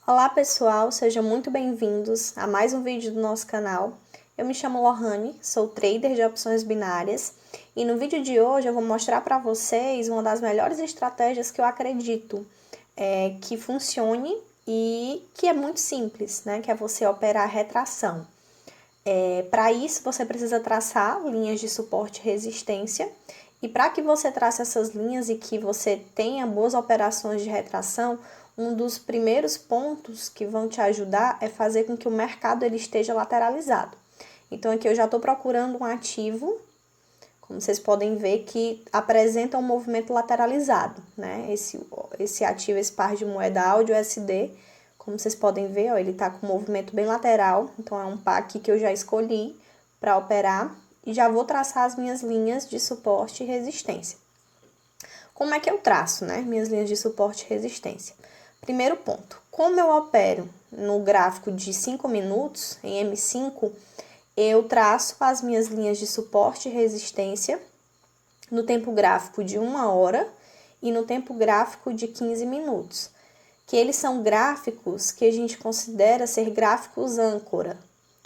Olá pessoal, sejam muito bem-vindos a mais um vídeo do nosso canal. Eu me chamo Lohane, sou trader de opções binárias e no vídeo de hoje eu vou mostrar para vocês uma das melhores estratégias que eu acredito que funcione e que é muito simples, né? Que é você operar retração. Para isso você precisa traçar linhas de suporte e resistência. E para que você trace essas linhas e que você tenha boas operações de retração, um dos primeiros pontos que vão te ajudar é fazer com que o mercado ele esteja lateralizado. Então aqui eu já estou procurando um ativo, como vocês podem ver, que apresenta um movimento lateralizado, né? Esse ativo, esse par de moeda AUD USD, como vocês podem ver, ó, ele está com um movimento bem lateral, então é um par aqui que eu já escolhi para operar. E já vou traçar as minhas linhas de suporte e resistência. Como é que eu traço, né? Minhas linhas de suporte e resistência. Primeiro ponto, como eu opero no gráfico de 5 minutos, em M5, eu traço as minhas linhas de suporte e resistência no tempo gráfico de 1 hora e no tempo gráfico de 15 minutos. Que eles são gráficos que a gente considera ser gráficos âncora.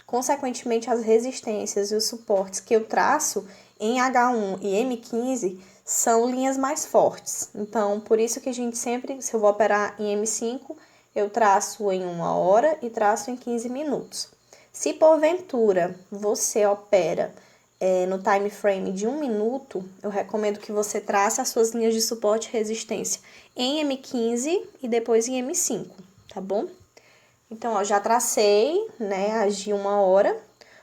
Consequentemente, as resistências e os suportes que eu traço em H1 e M15 são linhas mais fortes. Então, por isso que a gente sempre, se eu vou operar em M5, eu traço em 1 hora e traço em 15 minutos. Se porventura você opera no time frame de 1 minuto, eu recomendo que você trace as suas linhas de suporte e resistência em M15 e depois em M5, tá bom? Então, ó, já tracei, né, as de 1 hora,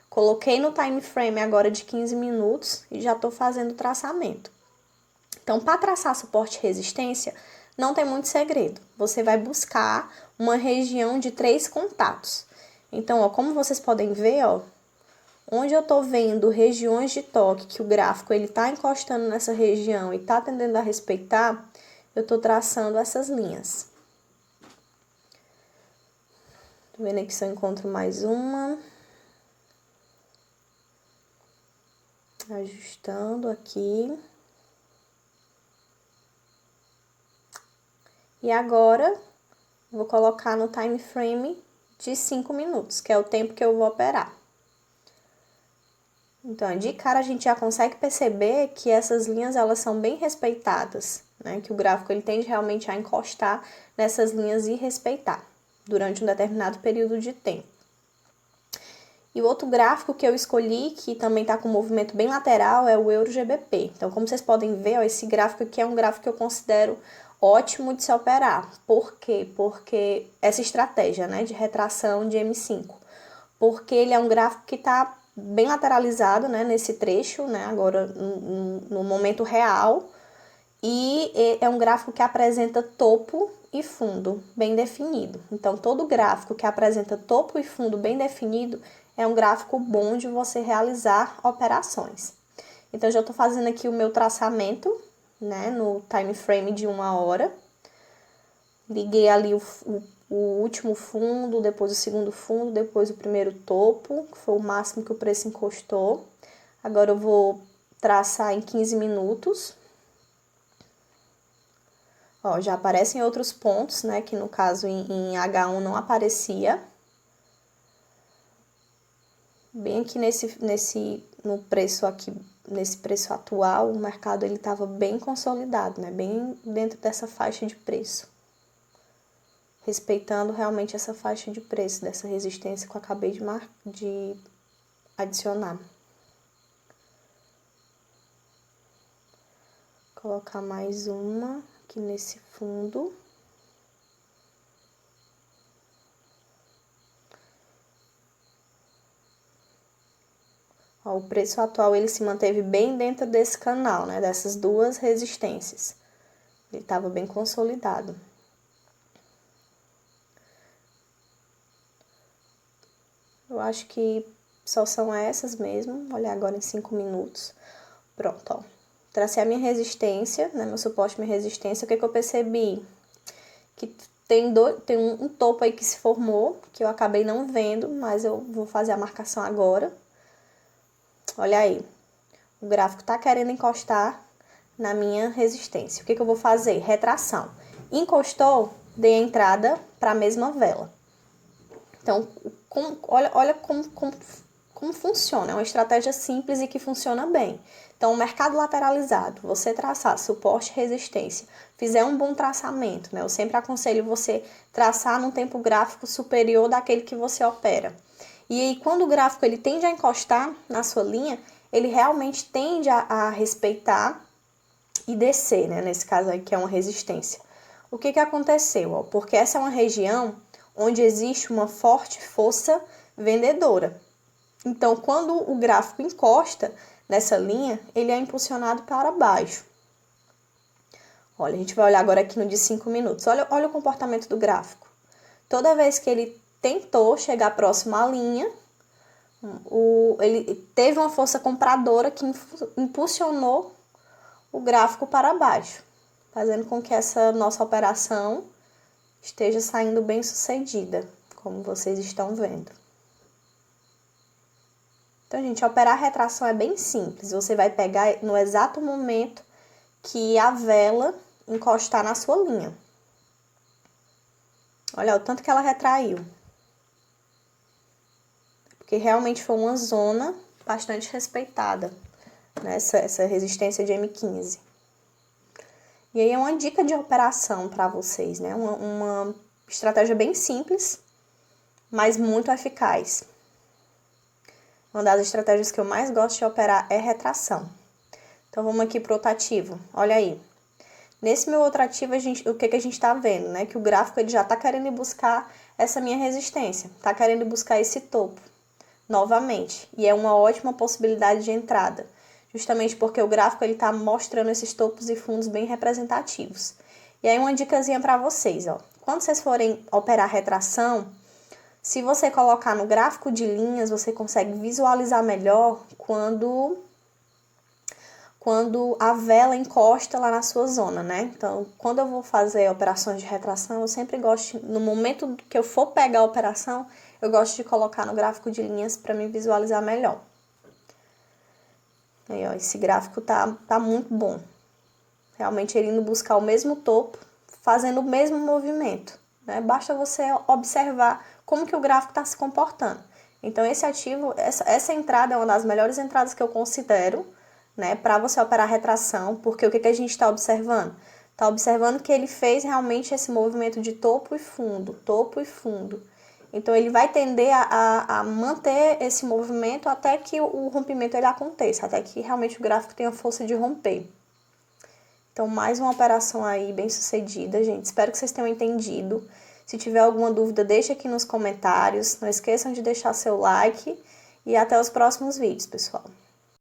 coloquei no time frame agora de 15 minutos e já tô fazendo o traçamento. Então, para traçar suporte e resistência, não tem muito segredo. Você vai buscar uma região de 3 contatos. Então, ó, como vocês podem ver, ó, onde eu tô vendo regiões de toque que o gráfico ele tá encostando nessa região e tá tendendo a respeitar, eu tô traçando essas linhas. Tô vendo aqui se eu encontro mais uma. Ajustando aqui. E agora, vou colocar no time frame de 5 minutos, que é o tempo que eu vou operar. Então, de cara a gente já consegue perceber que essas linhas elas são bem respeitadas, né? Que o gráfico ele tende realmente a encostar nessas linhas e respeitar durante um determinado período de tempo. E o outro gráfico que eu escolhi, que também está com um movimento bem lateral, é o Euro-GBP. Então, como vocês podem ver, ó, esse gráfico aqui é um gráfico que eu considero ótimo de se operar. Por quê? Porque essa estratégia, né, de retração de M5. Porque ele é um gráfico que está bem lateralizado, né, nesse trecho, né, agora no momento real. E é um gráfico que apresenta topo e fundo bem definido. Então, todo gráfico que apresenta topo e fundo bem definido é um gráfico bom de você realizar operações. Então, eu já estou fazendo aqui o meu traçamento, né, no time frame de 1 hora. Liguei ali o último fundo, depois o segundo fundo, depois o primeiro topo, que foi o máximo que o preço encostou. Agora eu vou traçar em 15 minutos. Ó, já aparecem outros pontos, né, que no caso em H1 não aparecia. Bem aqui no preço aqui, nesse preço atual, o mercado ele estava bem consolidado, né, bem dentro dessa faixa de preço. Respeitando realmente essa faixa de preço, dessa resistência que eu acabei de adicionar. Vou colocar mais uma aqui nesse fundo. Ó, o preço atual ele se manteve bem dentro desse canal, né? Dessas duas resistências. Ele estava bem consolidado. Eu acho que só são essas mesmo. Olha agora em 5 minutos. Pronto, ó. Tracei a minha resistência, né? Meu suporte, minha resistência. O que eu percebi? Que tem um topo aí que se formou, que eu acabei não vendo, mas eu vou fazer a marcação agora. Olha aí. O gráfico tá querendo encostar na minha resistência. O que eu vou fazer? Retração. Encostou, dê entrada para a mesma vela. Então, olha como funciona. É uma estratégia simples e que funciona bem. Então, o mercado lateralizado, você traçar suporte e resistência, fizer um bom traçamento, né? Eu sempre aconselho você traçar num tempo gráfico superior daquele que você opera. E aí, quando o gráfico ele tende a encostar na sua linha, ele realmente tende a respeitar e descer, né? Nesse caso aí, que é uma resistência. O que aconteceu? Ó? Porque essa é uma região onde existe uma forte força vendedora. Então, quando o gráfico encosta nessa linha, ele é impulsionado para baixo. Olha, a gente vai olhar agora aqui no de 5 minutos. Olha o comportamento do gráfico. Toda vez que ele tentou chegar próximo à linha, ele teve uma força compradora que impulsionou o gráfico para baixo, fazendo com que essa nossa operação esteja saindo bem sucedida, como vocês estão vendo. Então, gente, operar a retração é bem simples. Você vai pegar no exato momento que a vela encostar na sua linha. Olha o tanto que ela retraiu. Porque realmente foi uma zona bastante respeitada, né? Essa resistência de M15. E aí é uma dica de operação para vocês, né? Uma estratégia bem simples, mas muito eficaz. Uma das estratégias que eu mais gosto de operar é retração. Então, vamos aqui para o outro ativo. Olha aí. Nesse meu outro ativo, o que a gente está vendo, né? Que o gráfico ele já está querendo buscar essa minha resistência. Está querendo buscar esse topo novamente. E é uma ótima possibilidade de entrada. Justamente porque o gráfico ele está mostrando esses topos e fundos bem representativos. E aí uma dicasinha para vocês, ó. Quando vocês forem operar retração, se você colocar no gráfico de linhas, você consegue visualizar melhor quando a vela encosta lá na sua zona, né? Então, quando eu vou fazer operações de retração, eu sempre gosto, no momento que eu for pegar a operação, eu gosto de colocar no gráfico de linhas para me visualizar melhor. Aí, ó, esse gráfico tá muito bom. Realmente ele indo buscar o mesmo topo, fazendo o mesmo movimento, né? Basta você observar como que o gráfico está se comportando. Então, esse ativo, essa entrada é uma das melhores entradas que eu considero, né, para você operar retração, porque o que a gente está observando? Está observando que ele fez realmente esse movimento de topo e fundo, topo e fundo. Então, ele vai tender a manter esse movimento até que o rompimento ele aconteça, até que realmente o gráfico tenha força de romper. Então, mais uma operação aí bem sucedida, gente. Espero que vocês tenham entendido. Se tiver alguma dúvida, deixa aqui nos comentários. Não esqueçam de deixar seu like e até os próximos vídeos, pessoal.